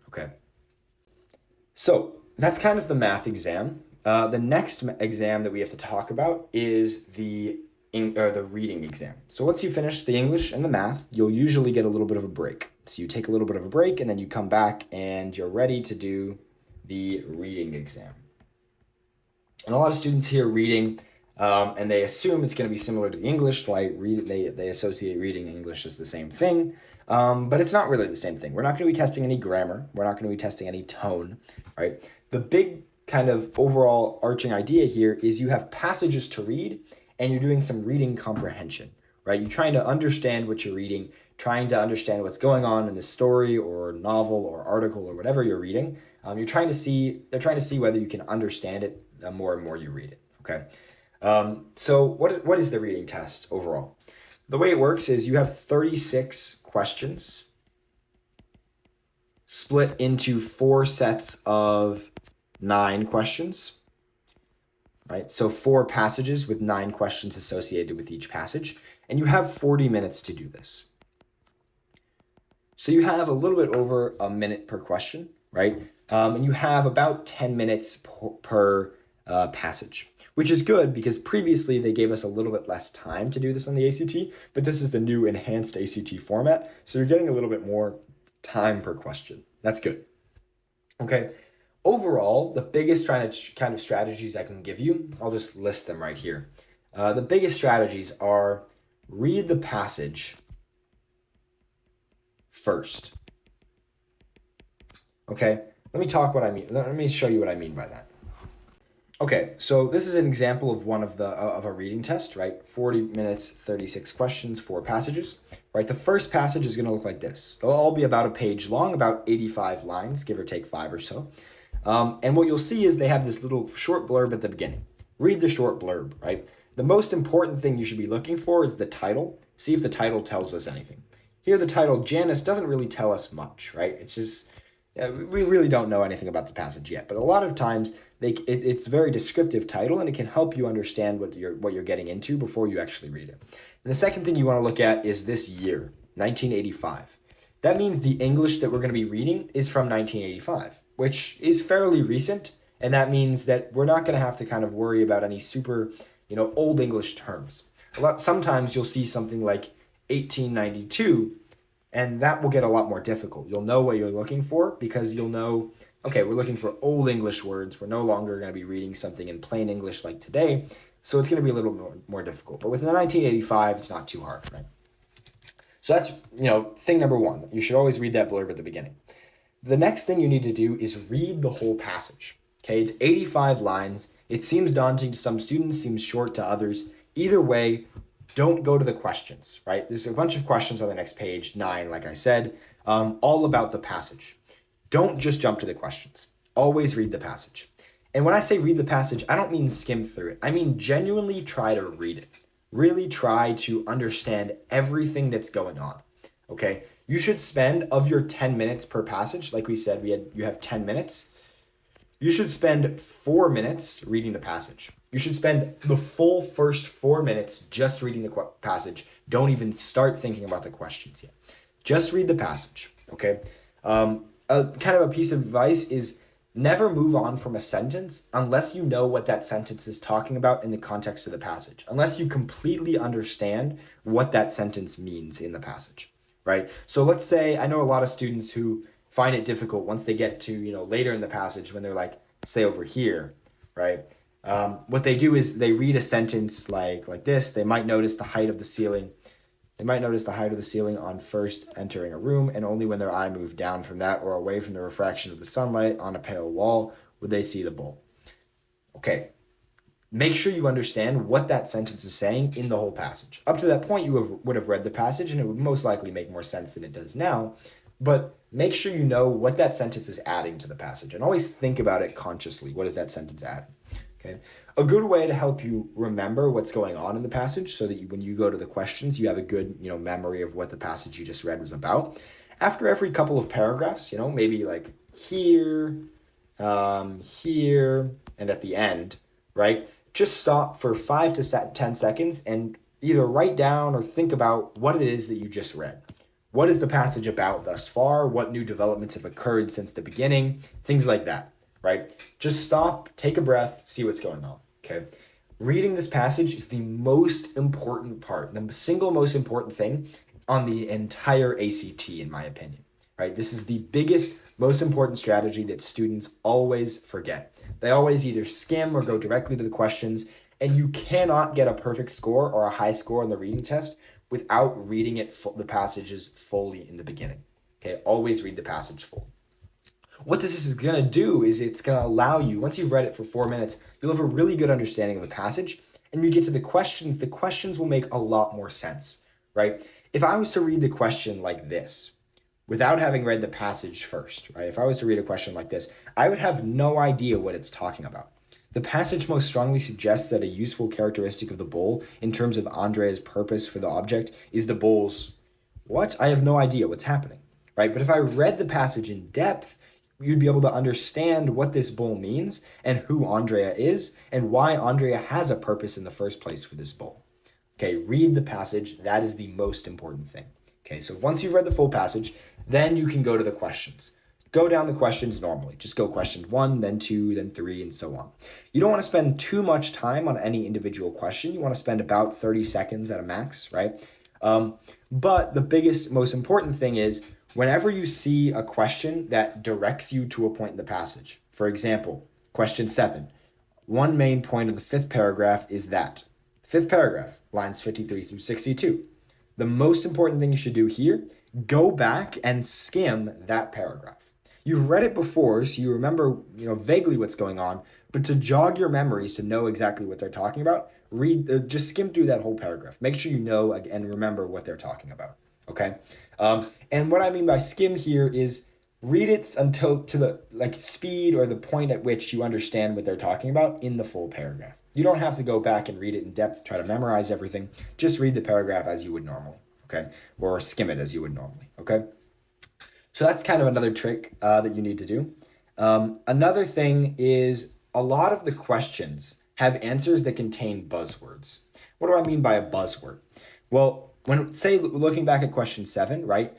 Okay. So that's kind of the math exam. The next exam that we have to talk about is the reading exam. So once you finish the English and the math, you'll usually get a little bit of a break. So you take a little bit of a break and then you come back and you're ready to do the reading exam. And a lot of students hear reading and they assume it's going to be similar to the English. They associate reading and English as the same thing. But it's not really the same thing. We're not going to be testing any grammar. We're not going to be testing any tone, right? The big kind of overall arching idea here is you have passages to read and you're doing some reading comprehension, right? You're trying to understand what you're reading, trying to understand what's going on in the story or novel or article or whatever you're reading. They're trying to see whether you can understand it the more and more you read it, okay? So what is the reading test overall? The way it works is you have 36 questions split into 4 sets of 9 questions, right? So 4 passages with 9 questions associated with each passage, and you have 40 minutes to do this. So you have a little bit over a minute per question, right? And you have about 10 minutes per passage, which is good because previously they gave us a little bit less time to do this on the ACT, but this is the new enhanced ACT format. So you're getting a little bit more time per question. That's good. Okay. Overall, the biggest kind of strategies I can give you, I'll just list them right here. The biggest strategies are read the passage first. Okay. Let me show you what I mean by that. Okay, so this is an example of one of a reading test, right? 40 minutes, 36 questions, 4 passages, right? The first passage is going to look like this. They'll all be about a page long, about 85 lines, give or take 5 or so. And what you'll see is they have this little short blurb at the beginning. Read the short blurb, right? The most important thing you should be looking for is the title. See if the title tells us anything. Here, the title, Janice, doesn't really tell us much, right? It's just Yeah, we really don't know anything about the passage yet, but a lot of times it's a very descriptive title, and it can help you understand what you're getting into before you actually read it. And the second thing you want to look at is this year, 1985. That means the English that we're going to be reading is from 1985, which is fairly recent, and that means that we're not going to have to kind of worry about any super, old English terms. Sometimes you'll see something like 1892, and that will get a lot more difficult. You'll know what you're looking for because you'll know, okay, we're looking for old English words. We're no longer going to be reading something in plain English like today, so it's going to be a little more difficult. But with the 1985, it's not too hard, right? So that's, thing number one. You should always read that blurb at the beginning. The next thing you need to do is read the whole passage. Okay, it's 85 lines. It seems daunting to some students, seems short to others. Either way, don't go to the questions, right? There's a bunch of questions on the next page, 9, like I said, all about the passage. Don't just jump to the questions. Always read the passage. And when I say read the passage, I don't mean skim through it. I mean genuinely try to read it. Really try to understand everything that's going on, okay? You should spend, of your 10 minutes per passage, like we said, you have 10 minutes, you should spend 4 minutes reading the passage. You should spend the full first 4 minutes just reading the passage. Don't even start thinking about the questions yet. Just read the passage, okay? Kind of a piece of advice is never move on from a sentence unless you know what that sentence is talking about in the context of the passage, unless you completely understand what that sentence means in the passage, right? So let's say, I know a lot of students who find it difficult once they get to, later in the passage when they're like, say over here, right? What they do is they read a sentence like this. They might notice the height of the ceiling. They might notice the height of the ceiling on first entering a room, and only when their eye moved down from that or away from the refraction of the sunlight on a pale wall would they see the bowl. Okay, make sure you understand what that sentence is saying in the whole passage. Up to that point, you would have read the passage, and it would most likely make more sense than it does now, but make sure you know what that sentence is adding to the passage, and always think about it consciously. What is that sentence adding? Okay. A good way to help you remember what's going on in the passage so that when you go to the questions, you have a good, memory of what the passage you just read was about. After every couple of paragraphs, maybe like here, here, and at the end, right? Just stop for 5 to 10 seconds and either write down or think about what it is that you just read. What is the passage about thus far? What new developments have occurred since the beginning? Things like that. Right? Just stop, take a breath, see what's going on, okay? Reading this passage is the most important part, the single most important thing on the entire ACT, in my opinion, right? This is the biggest, most important strategy that students always forget. They always either skim or go directly to the questions, and you cannot get a perfect score or a high score on the reading test without reading the passages fully in the beginning, okay? Always read the passage full. What this is going to do is it's going to allow you, once you've read it for 4 minutes, you'll have a really good understanding of the passage. And when you get to the questions will make a lot more sense, right? If I was to read the question like this, without having read the passage first, right? If I was to read a question like this, I would have no idea what it's talking about. The passage most strongly suggests that a useful characteristic of the bowl, in terms of Andrea's purpose for the object, is the bowl's what? I have no idea what's happening, right? But if I read the passage in depth, you'd be able to understand what this bowl means and who Andrea is and why Andrea has a purpose in the first place for this bowl. Okay, read the passage. That is the most important thing. Okay, so once you've read the full passage, then you can go to the questions. Go down the questions normally. Just go question 1, then 2, then 3, and so on. You don't want to spend too much time on any individual question. You want to spend about 30 seconds at a max, right? But the biggest, most important thing is whenever you see a question that directs you to a point in the passage, for example, question 7, one main point of the 5th paragraph is that. 5th paragraph, lines 53 through 62. The most important thing you should do here, go back and skim that paragraph. You've read it before, so you remember, vaguely what's going on, but to jog your memories to know exactly what they're talking about, just skim through that whole paragraph. Make sure you know and remember what they're talking about, okay? And what I mean by skim here is read it until to the speed or the point at which you understand what they're talking about in the full paragraph. You don't have to go back and read it in depth, try to memorize everything. Just read the paragraph as you would normally, okay? Or skim it as you would normally, okay? So that's kind of another trick that you need to do. Another thing is a lot of the questions have answers that contain buzzwords. What do I mean by a buzzword? Well, when say looking back at question 7, right?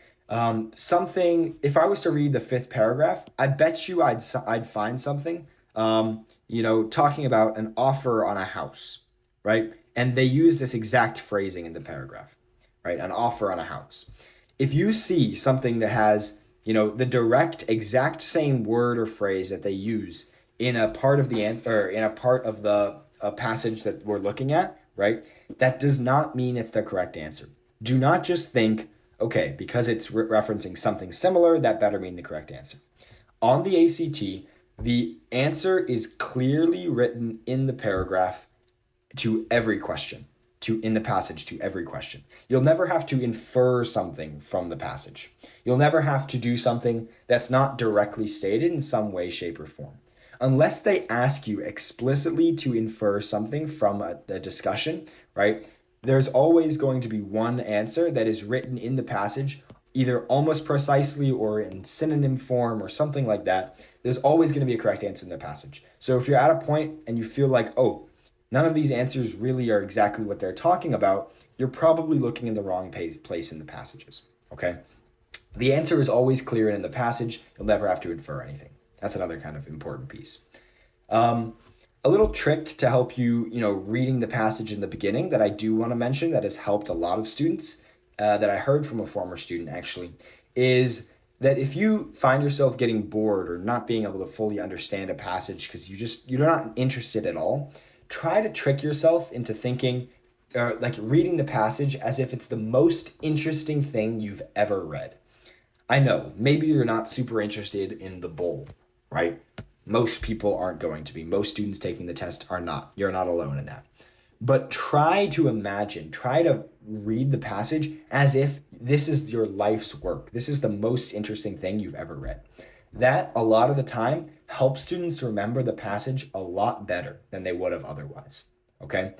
Something. If I was to read the 5th paragraph, I bet you I'd find something. Talking about an offer on a house, right? And they use this exact phrasing in the paragraph, right? An offer on a house. If you see something that has the direct exact same word or phrase that they use in a part of the answer or in a part of the passage that we're looking at, right? That does not mean it's the correct answer. Do not just think, okay, because it's referencing something similar, that better mean the correct answer. On the ACT, the answer is clearly written in the paragraph to every question, in the passage to every question. You'll never have to infer something from the passage. You'll never have to do something that's not directly stated in some way, shape, or form. Unless they ask you explicitly to infer something from a discussion, right? There's always going to be one answer that is written in the passage, either almost precisely or in synonym form or something like that. There's always going to be a correct answer in the passage. So if you're at a point and you feel like, oh, none of these answers really are exactly what they're talking about, you're probably looking in the wrong place in the passages, okay? The answer is always clear in the passage. You'll never have to infer anything. That's another kind of important piece. A little trick to help you, reading the passage in the beginning that I do want to mention that has helped a lot of students, that I heard from a former student actually, is that if you find yourself getting bored or not being able to fully understand a passage because you're not interested at all, try to trick yourself into thinking, like reading the passage as if it's the most interesting thing you've ever read. I know, maybe you're not super interested in the bowl, right? Most people aren't going to be. Most students taking the test are not. You're not alone in that. But try to read the passage as if this is your life's work. This is the most interesting thing you've ever read. That, a lot of the time, helps students remember the passage a lot better than they would have otherwise, okay?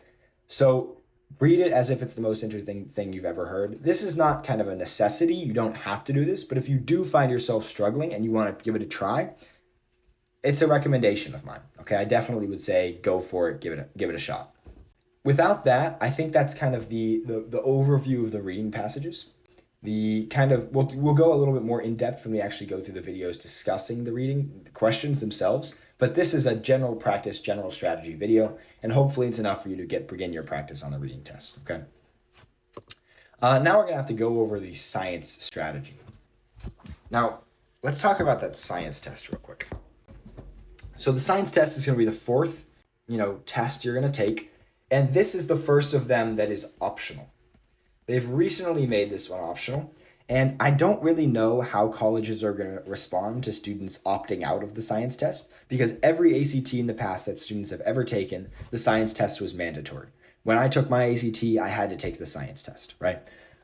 So read it as if it's the most interesting thing you've ever heard. This is not kind of a necessity. You don't have to do this, but if you do find yourself struggling and you want to give it a try, it's a recommendation of mine, okay? I definitely would say go for it, give it a shot. Without that, I think that's kind of the overview of the reading passages. We'll go a little bit more in depth when we actually go through the videos discussing the reading questions themselves. But this is a general practice, general strategy video, and hopefully it's enough for you to begin your practice on the reading test. Okay. Now we're gonna have to go over the science strategy. Now let's talk about that science test real quick. So the science test is gonna be the 4th, test you're gonna take. And this is the first of them that is optional. They've recently made this one optional, and I don't really know how colleges are going to respond to students opting out of the science test, because every ACT in the past that students have ever taken, the science test was mandatory. When I took my ACT, I had to take the science test, right?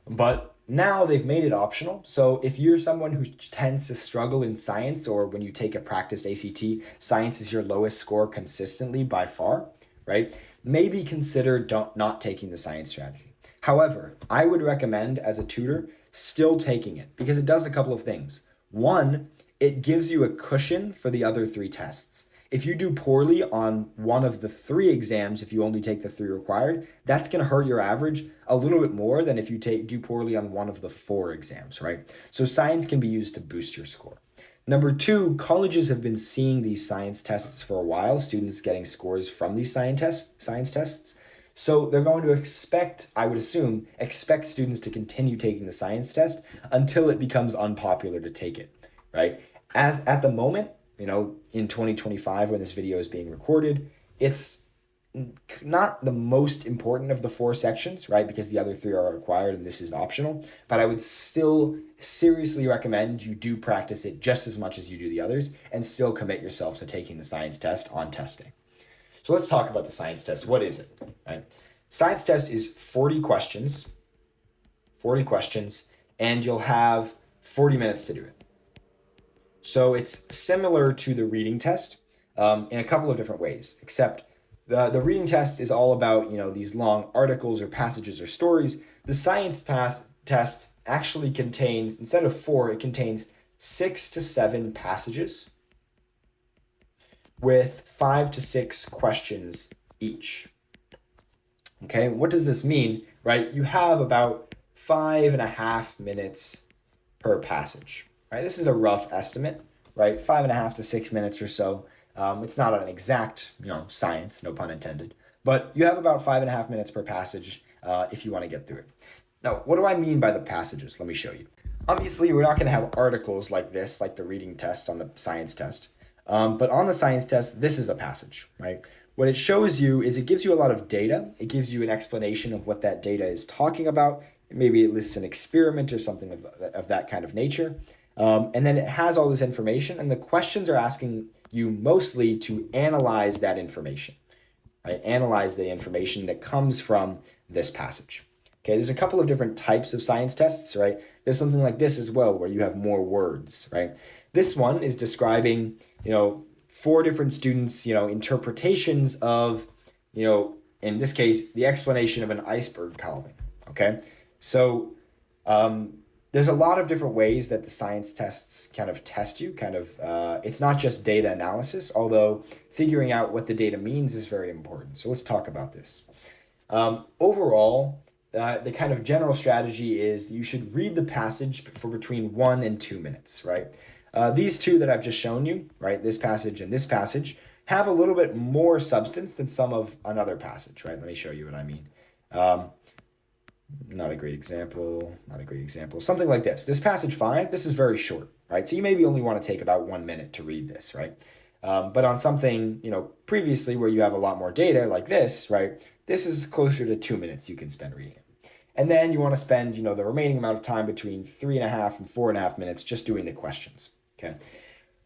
But now they've made it optional, so if you're someone who tends to struggle in science, or when you take a practice ACT, science is your lowest score consistently by far, right? Maybe consider not taking the science strategy. However, I would recommend as a tutor still taking it because it does a couple of things. One, it gives you a cushion for the other 3 tests. If you do poorly on one of the 3 exams, if you only take the 3 required, that's going to hurt your average a little bit more than if you do poorly on one of the 4 exams, right? So science can be used to boost your score. Number 2, colleges have been seeing these science tests for a while, students getting scores from these science tests. So they're going to expect students to continue taking the science test until it becomes unpopular to take it, right? As at the moment, in 2025, when this video is being recorded, it's not the most important of the 4 sections, right? Because the other 3 are required and this is optional, but I would still seriously recommend you do practice it just as much as you do the others and still commit yourself to taking the science test on test day. So let's talk about the science test. What is it, right? Science test is 40 questions, and you'll have 40 minutes to do it. So it's similar to the reading test in a couple of different ways, except the reading test is all about, these long articles or passages or stories. The science test actually contains, instead of 4, it contains 6 to 7 passages with 5 to 6 questions each. Okay, what does this mean, right? You have about 5.5 minutes per passage, right? This is a rough estimate, right? 5.5 to 6 minutes or so. It's not an exact, science, no pun intended, but you have about 5.5 minutes per passage if you want to get through it. Now, what do I mean by the passages? Let me show you. Obviously, we're not going to have articles like this, like the reading test on the science test. But on the science test, this is a passage, right? What it shows you is it gives you a lot of data. It gives you an explanation of what that data is talking about. Maybe it lists an experiment or something of that kind of nature. And then it has all this information, and the questions are asking you mostly to analyze that information, right? Analyze the information that comes from this passage. Okay, there's a couple of different types of science tests, right? There's something like this as well, where you have more words, right? This one is describing, 4 different students, interpretations of, in this case, the explanation of an iceberg calving, okay? So there's a lot of different ways that the science tests kind of test you, it's not just data analysis, although figuring out what the data means is very important. So let's talk about this. Overall, the kind of general strategy is you should read the passage for between 1 and 2 minutes, right? These two that I've just shown you, right, this passage and this passage, have a little bit more substance than some of another passage, right? Let me show you what I mean. Not a great example. Something like this. This passage 5, this is very short, right? So you maybe only want to take about 1 minute to read this, right? But on something, previously where you have a lot more data like this, right? This is closer to 2 minutes you can spend reading it. And then you want to spend, the remaining amount of time between 3.5 and 4.5 minutes just doing the questions, okay?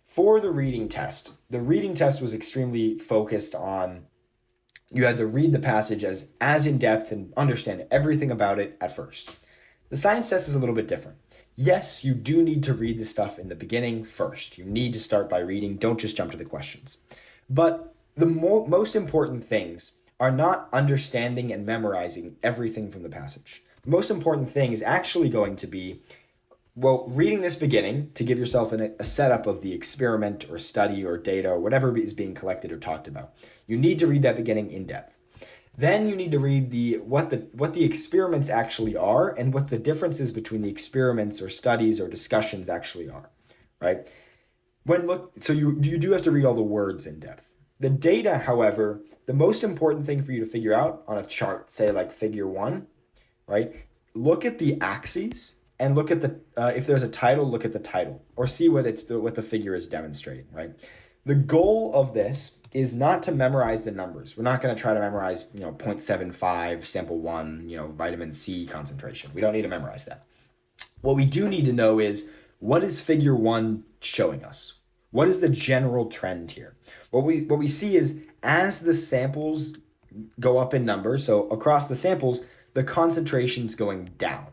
For the reading test was extremely focused on, you had to read the passage as in depth and understand everything about it at first. The science test is a little bit different. Yes, you do need to read the stuff in the beginning first. You need to start by reading. Don't just jump to the questions. But the most important things are not understanding and memorizing everything from the passage. The most important thing is actually going to be, reading this beginning to give yourself a setup of the experiment or study or data or whatever is being collected or talked about. You need to read that beginning in depth. Then you need to read what the experiments actually are and what the differences between the experiments or studies or discussions actually are, right? So you do have to read all the words in depth. The data, however, the most important thing for you to figure out on a chart, say like figure 1, right? Look at the axes and look at if there's a title, look at the title or see what the figure is demonstrating, right? The goal of this is not to memorize the numbers. We're not going to try to memorize, 0.75, sample 1, vitamin C concentration. We don't need to memorize that. What we do need to know is, what is figure 1 showing us? What is the general trend here? What we see is as the samples go up in number, so across the samples, the concentration's going down.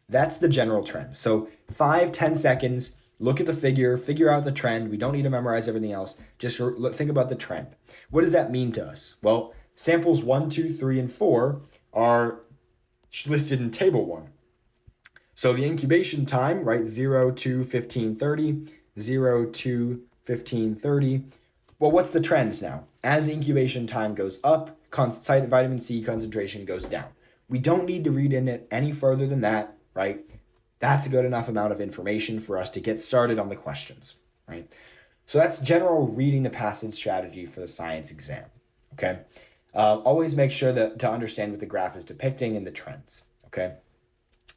That's the general trend. So 5-10 seconds, look at the figure out the trend. We don't need to memorize everything else. Just think about the trend. What does that mean to us? Well, samples 1, 2, 3, and 4 are listed in table 1. So the incubation time, right, 0 to 15:30, 0 to 15:30. Well, what's the trend now? As incubation time goes up, vitamin C concentration goes down. We don't need to read in it any further than that, right? That's a good enough amount of information for us to get started on the questions, right? So that's general reading the passage strategy for the science exam, okay? Always make sure to understand what the graph is depicting and the trends, okay?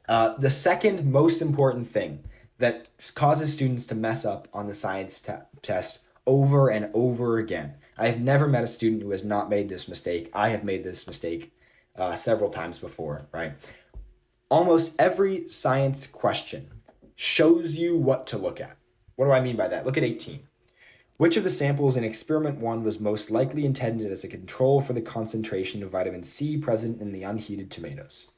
The second most important thing that causes students to mess up on the science test over and over again. I have never met a student who has not made this mistake. I have made this mistake several times before, right? Almost every science question shows you what to look at. What do I mean by that? Look at 18. Which of the samples in experiment 1 was most likely intended as a control for the concentration of vitamin C present in the unheated tomatoes?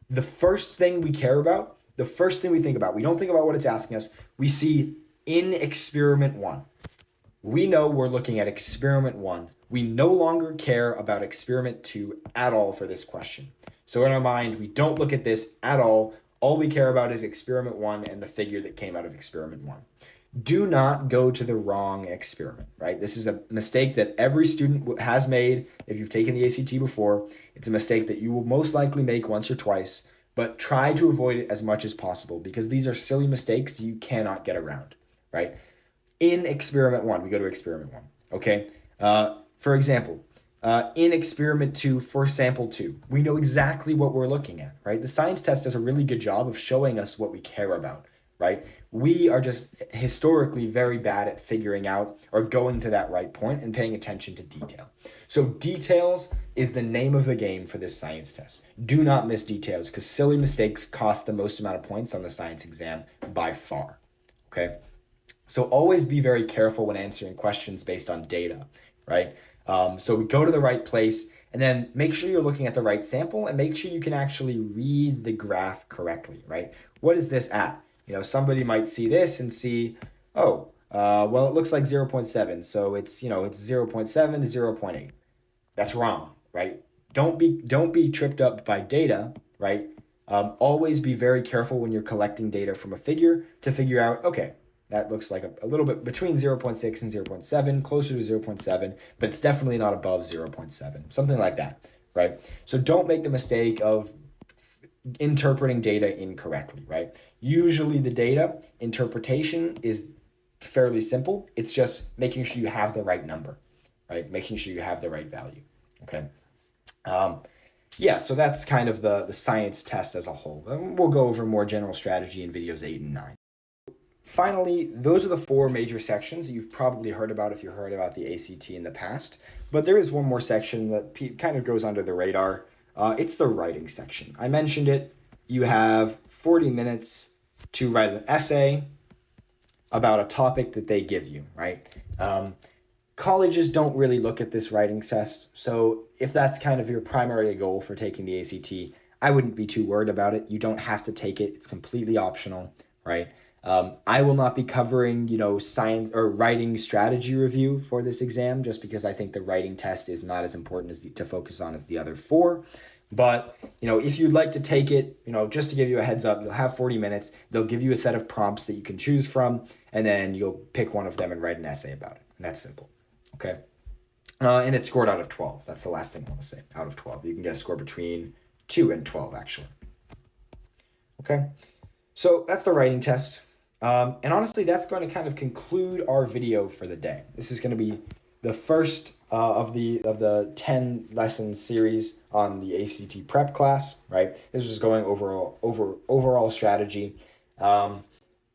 The first thing we care about, the first thing we think about, we don't think about what it's asking us. We see in experiment 1. We know we're looking at experiment 1. We no longer care about experiment 2 at all for this question. So in our mind, we don't look at this at all. All we care about is experiment 1 and the figure that came out of experiment 1. Do not go to the wrong experiment, right? This is a mistake that every student has made. If you've taken the ACT before, it's a mistake that you will most likely make once or twice, but try to avoid it as much as possible because these are silly mistakes you cannot get around, right? In experiment 1, we go to experiment 1, okay? For example, in experiment 2 for sample 2, we know exactly what we're looking at, right? The science test does a really good job of showing us what we care about, right? We are just historically very bad at figuring out or going to that right point and paying attention to detail. So details is the name of the game for this science test. Do not miss details because silly mistakes cost the most amount of points on the science exam by far, okay? So always be very careful when answering questions based on data, right? So we go to the right place and then make sure you're looking at the right sample and make sure you can actually read the graph correctly, right? What is this at? Somebody might see this and see, oh, well, it looks like 0.7. So it's 0.7 to 0.8. That's wrong, right? Don't be tripped up by data, right? Always be very careful when you're collecting data from a figure to figure out, okay, that looks like a little bit between 0.6 and 0.7, closer to 0.7, but it's definitely not above 0.7, something like that, right? So don't make the mistake of interpreting data incorrectly, right? Usually the data interpretation is fairly simple. It's just making sure you have the right number, right? Making sure you have the right value, okay? Yeah, so that's kind of the science test as a whole. And we'll go over more general strategy in videos 8 and 9. Finally, those are the 4 major sections that you've probably heard about if you heard about the ACT in the past. But there is one more section that kind of goes under the radar. It's the writing section. I mentioned it. You have 40 minutes to write an essay about a topic that they give you, right? Colleges don't really look at this writing test. So if that's kind of your primary goal for taking the ACT, I wouldn't be too worried about it. You don't have to take it. It's completely optional, right? I will not be covering, science or writing strategy review for this exam just because I think the writing test is not as important to focus on as the other 4. But, if you'd like to take it, just to give you a heads up, you'll have 40 minutes. They'll give you a set of prompts that you can choose from, and then you'll pick one of them and write an essay about it. And that's simple, okay? And it's scored out of 12. That's the last thing I want to say, out of 12. You can get a score between 2 and 12, actually. Okay, so that's the writing test. And honestly, that's going to kind of conclude our video for the day. This is going to be the first of the 10 lesson series on the ACT prep class, right? This is going overall strategy.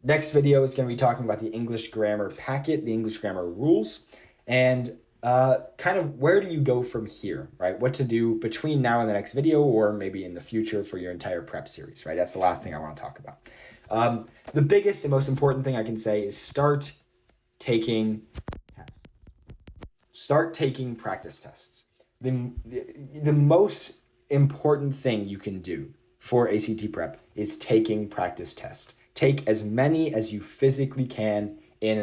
Next video is going to be talking about the English grammar packet, the English grammar rules, and kind of where do you go from here, right? What to do between now and the next video, or maybe in the future for your entire prep series, right? That's the last thing I want to talk about. The biggest and most important thing I can say is start taking tests. Start taking practice tests. The most important thing you can do for ACT prep is taking practice tests. Take as many as you physically can in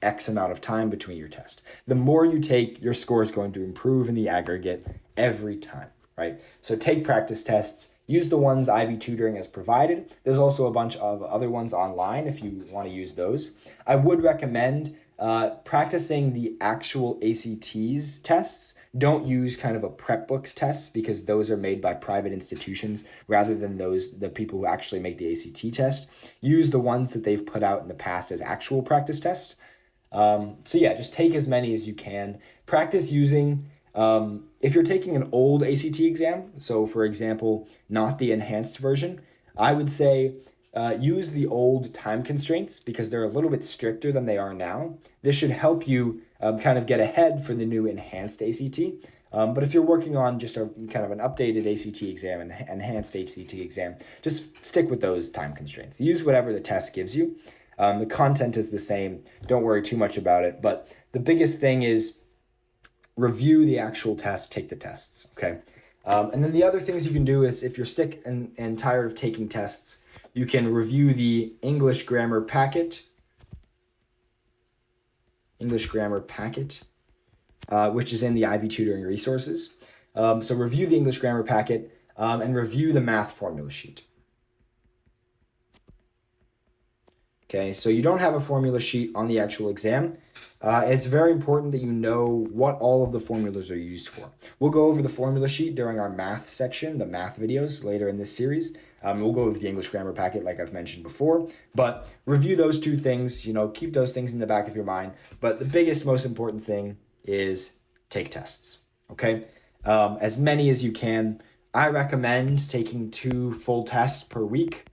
X amount of time between your tests. The more you take, your score is going to improve in the aggregate every time, right? So take practice tests. Use the ones Ivy Tutoring has provided. There's also a bunch of other ones online if you want to use those. I would recommend practicing the actual ACT's tests. Don't use kind of a prep books tests because those are made by private institutions rather than the people who actually make the ACT test. Use the ones that they've put out in the past as actual practice tests. So yeah, just take as many as you can. Practice using, if you're taking an old ACT exam, so for example, not the enhanced version, I would say use the old time constraints because they're a little bit stricter than they are now. This should help you kind of get ahead for the new enhanced ACT. But if you're working on just a kind of an updated ACT exam and enhanced ACT exam, just stick with those time constraints. Use whatever the test gives you. The content is the same. Don't worry too much about it. But the biggest thing is review the actual test, take the tests, okay? And then the other things you can do is if you're sick and tired of taking tests, you can review the English grammar packet, which is in the Ivy Tutoring resources. So review the English grammar packet and review the math formula sheet. Okay, so you don't have a formula sheet on the actual exam. And it's very important that you know what all of the formulas are used for. We'll go over the formula sheet during our math section, the math videos later in this series. We'll go over the English grammar packet like I've mentioned before, but review those two things, keep those things in the back of your mind. But the biggest, most important thing is take tests, okay? As many as you can. I recommend taking 2 full tests per week.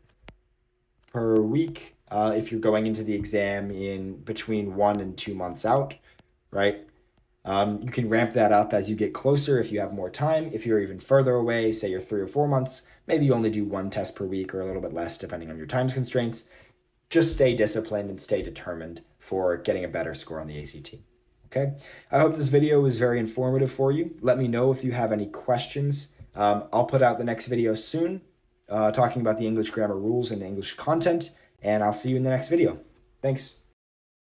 If you're going into the exam in between 1 and 2 months out, right? You can ramp that up as you get closer if you have more time. If you're even further away, say you're 3 or 4 months, maybe you only do 1 test per week or a little bit less depending on your time constraints. Just stay disciplined and stay determined for getting a better score on the ACT. Okay, I hope this video was very informative for you. Let me know if you have any questions. I'll put out the next video soon, talking about the English grammar rules and English content, and I'll see you in the next video. Thanks.